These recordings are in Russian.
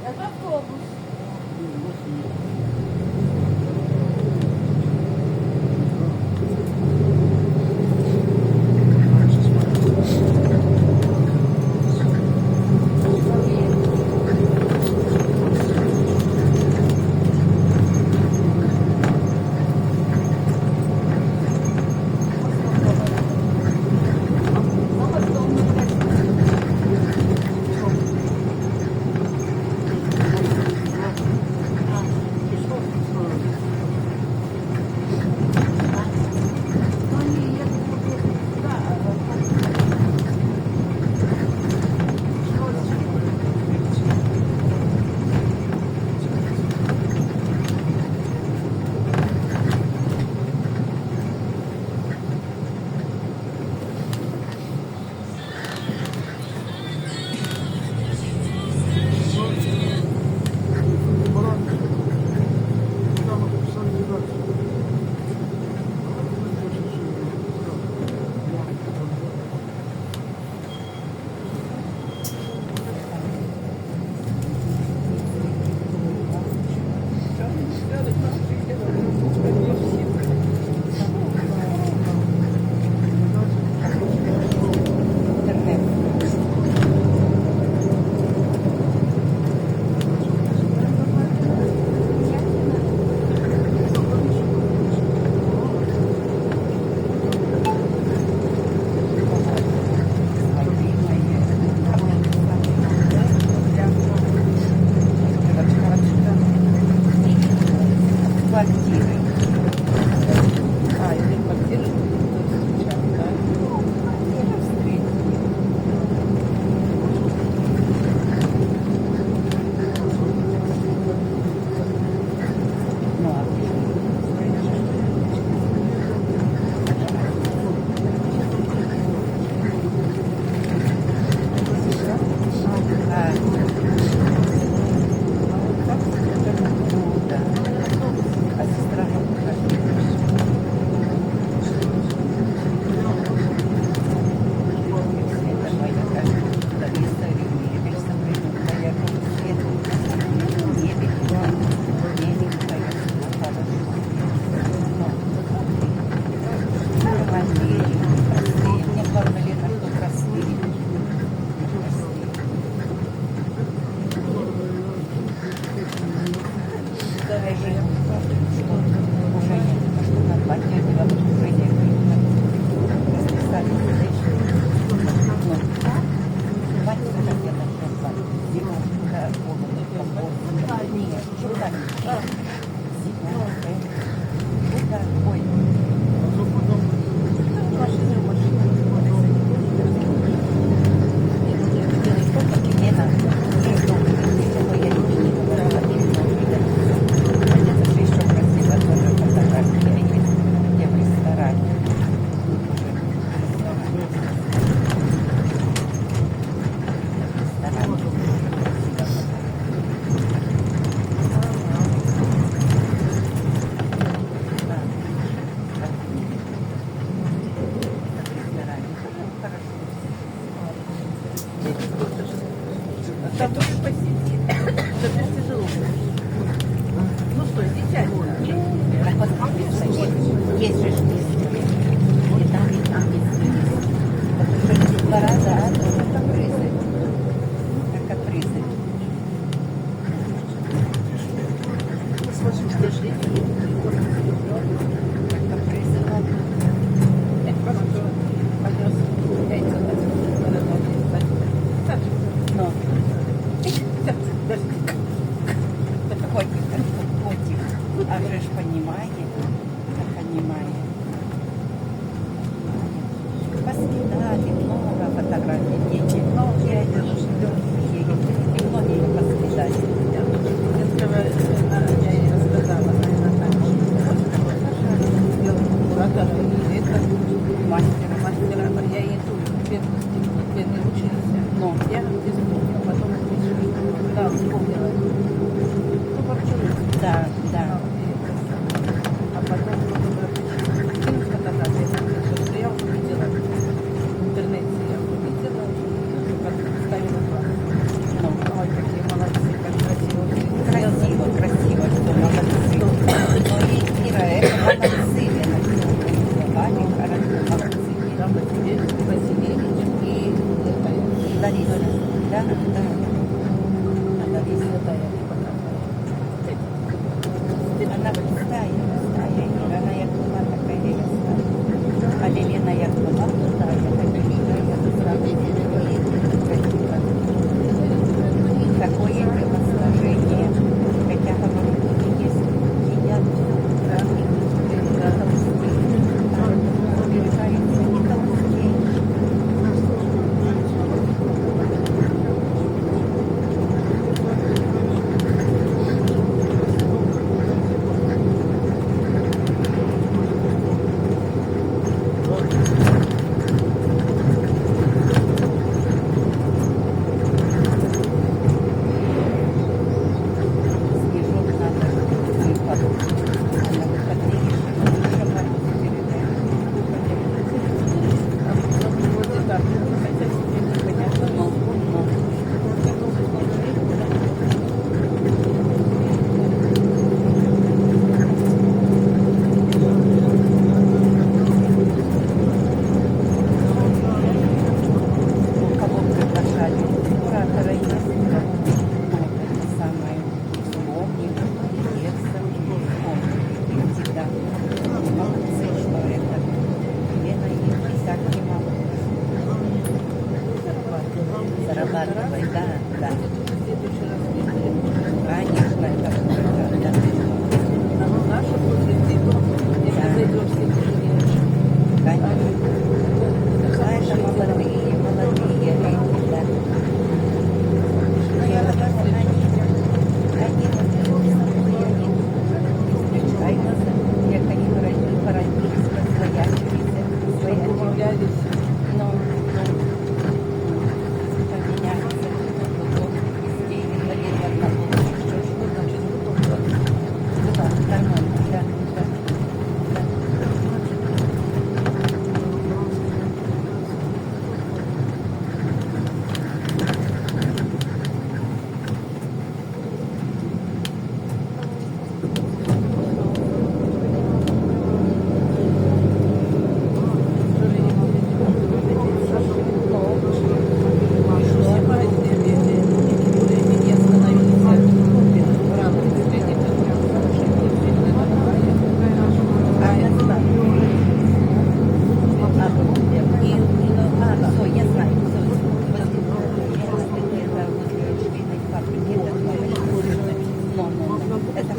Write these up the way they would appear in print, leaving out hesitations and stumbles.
Это автобус. Там тоже посидеть. Это тяжело. Ну что, сейчас? Есть же и там есть. Это уже 2 раза, это капризы. Это капризы. Котик. А же ж понимает. Воспитали много фотографий. Дети многие и многие воспитали. Я ей рассказала.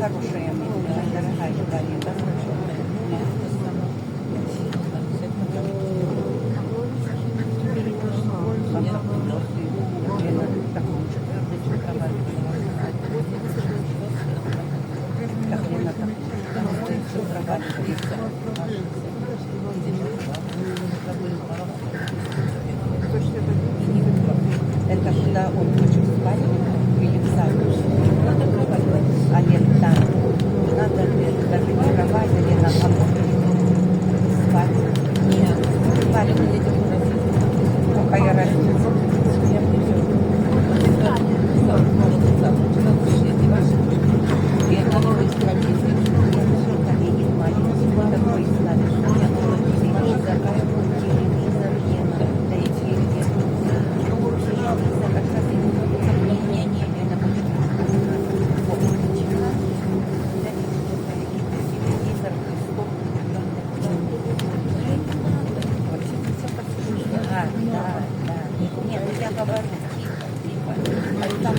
хорошая мебель, дорогая Галина. Это куда он хочет спать или в сад? А нет, там надо даже не кровать, или на полу спать. Нет, спать какая разница? Нет, я говорю, тихо. А там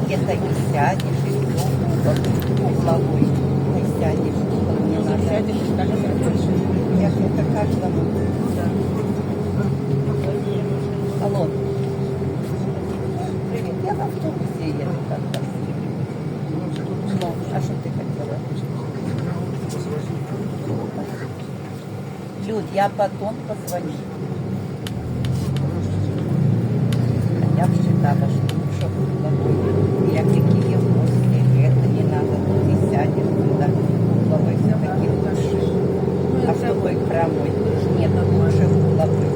где-то и сядешь, и угловой не сядешь. Не надо. Я же это каждому. Алло. Привет, я в автобусе еду как-то. Ну, а что ты хотела? Люд, я потом позвоню. Я бы считала, что я какие гости, это не надо, ты сядешь туда, угловой все-таки лучше. А в такой прямой нет лучше угловой.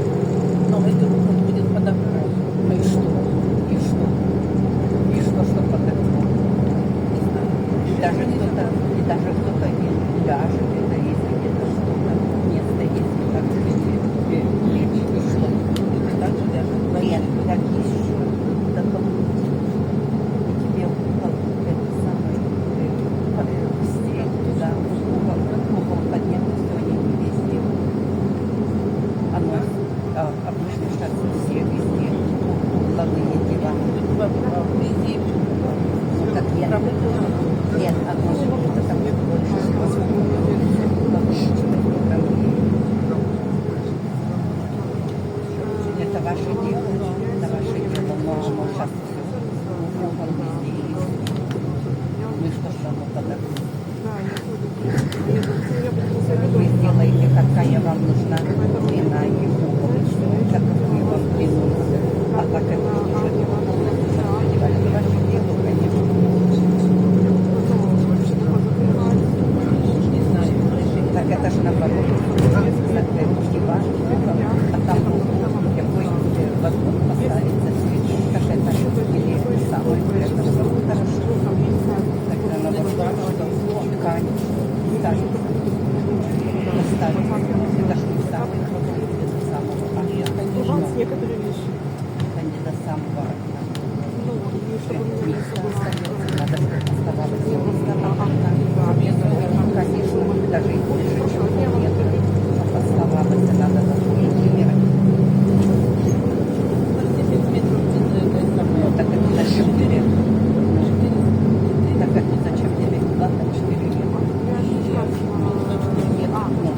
Но это будет подобрать. Ну и что? И что? И что подобрать? Не знаю. Даже кто-то не ляжет, это если где-то что-то, место есть, как лечь, и что? Это так же даже. Нет, так еще. И тебе угол это самое быстрее туда, угол поднять, все они не везде. Оно обычно сейчас все везде угловые дела. Везде. Ну как нет, одно же это там больше угловые, чем угловые. Это ваше дело, но сейчас все угол везде есть. Ну и что ж оно подобное? Вы сделаете, какая вам нужна длина и угол, и все, какую вам длину. А так это уже это ваше дело, конечно. Не знаю. Так это же наоборот, это не важно, а там какой вагон поставится, как это или самое, это все хорошо. Тогда надо ткань ставить, поставить. Это же не самый вагон, это самого окна. Некоторые вещи. Это не до самого окна. Ну, и чтобы не Не оставалось. надо оставалось и оставалось. Конечно, даже и больше, чем метра оставалось, надо зафиксировать. Ну, так это зачем тебе? Так это зачем тебе куда-то 4 метра? Я не знаю, Нет, ну,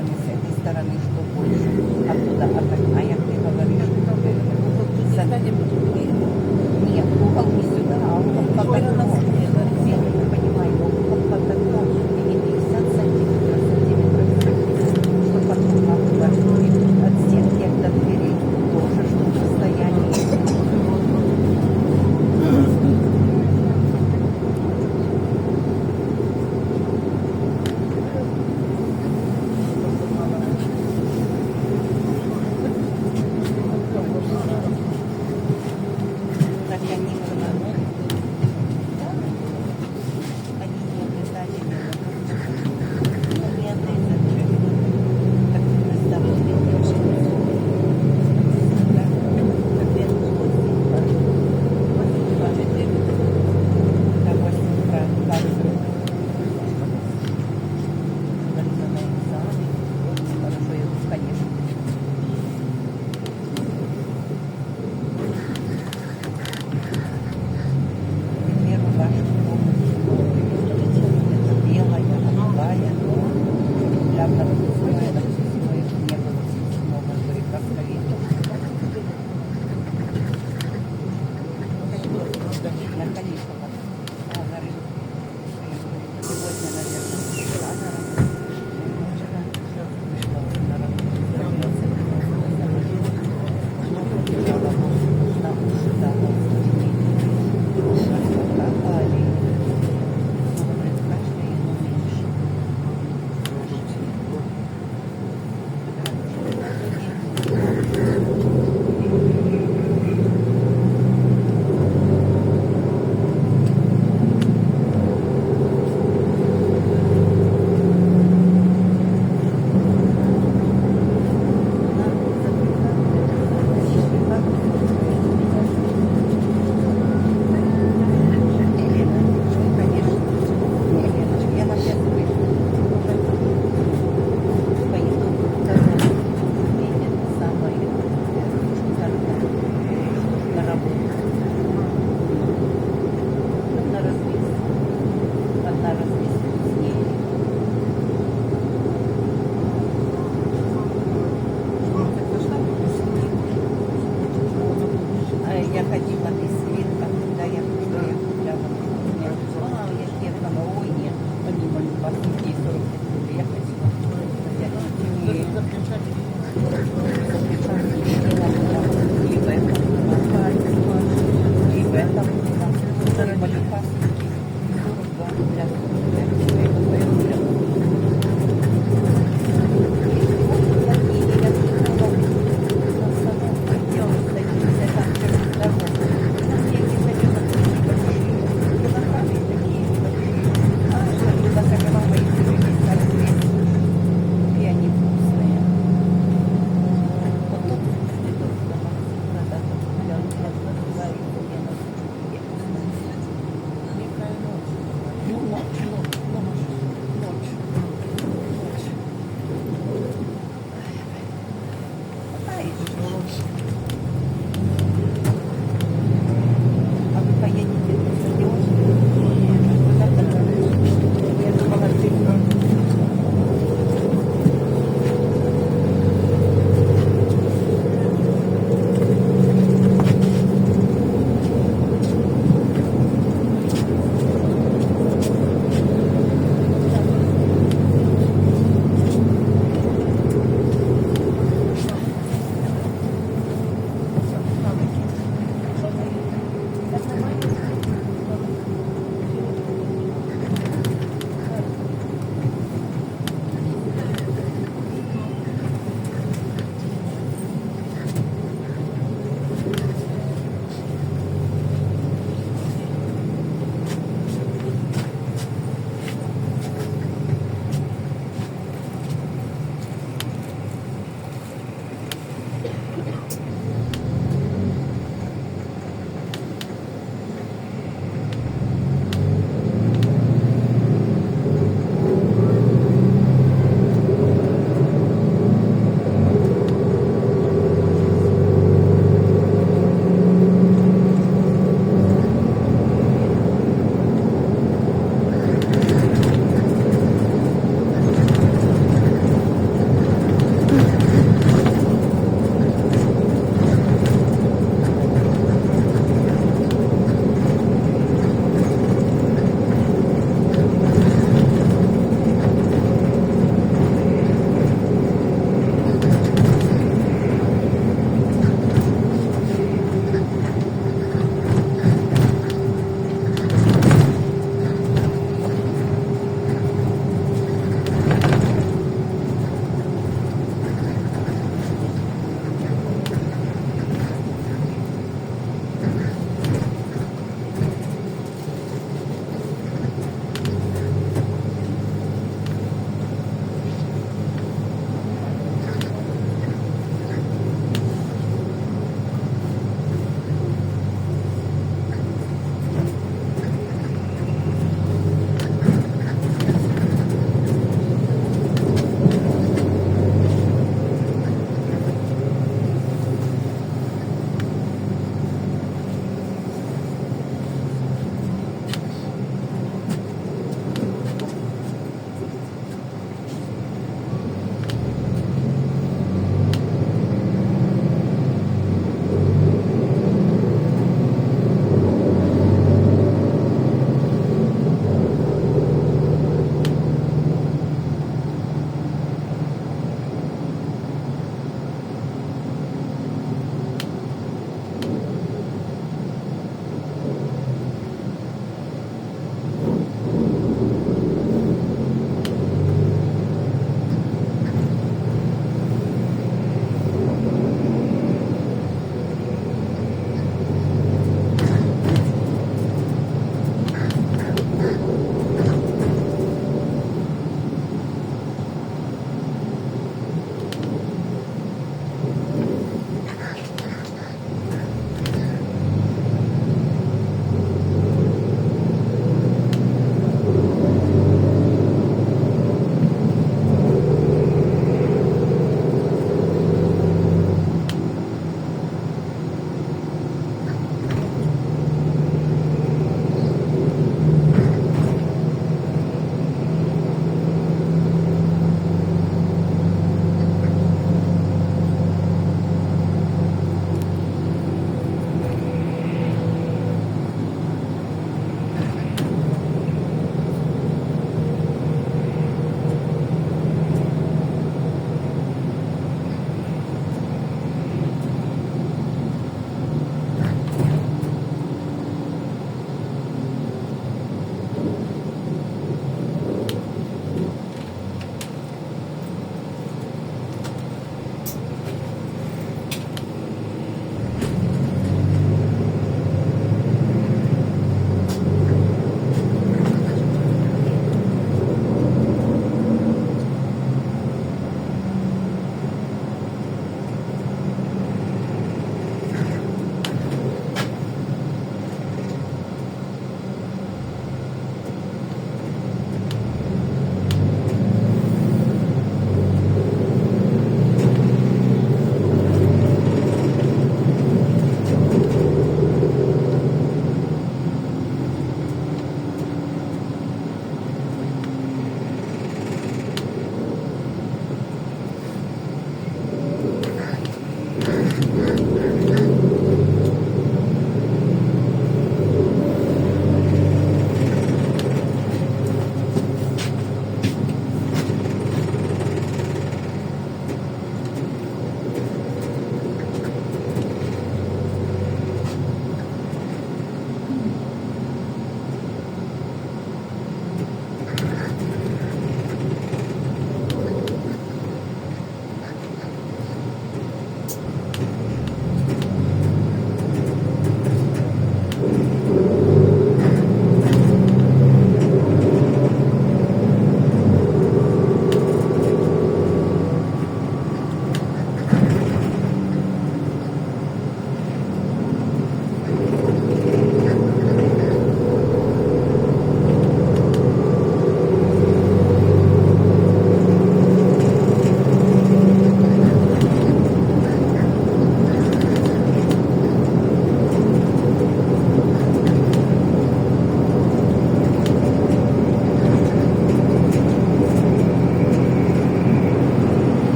стороны, с этой стороны, что больше. Оттуда а як ты говоришь, Станем другие. нет, угол не сюда, а угол по окну. Я не понимаю, угол по окну или 50 сантиметров, что потом от стенки до двери тоже, что в состоянии. Так они они не обязали не отрезали. Так на здоровье держит. Как я хорошо, я тут, конечно. Примеру вашу комнату. Это белая, голубая, для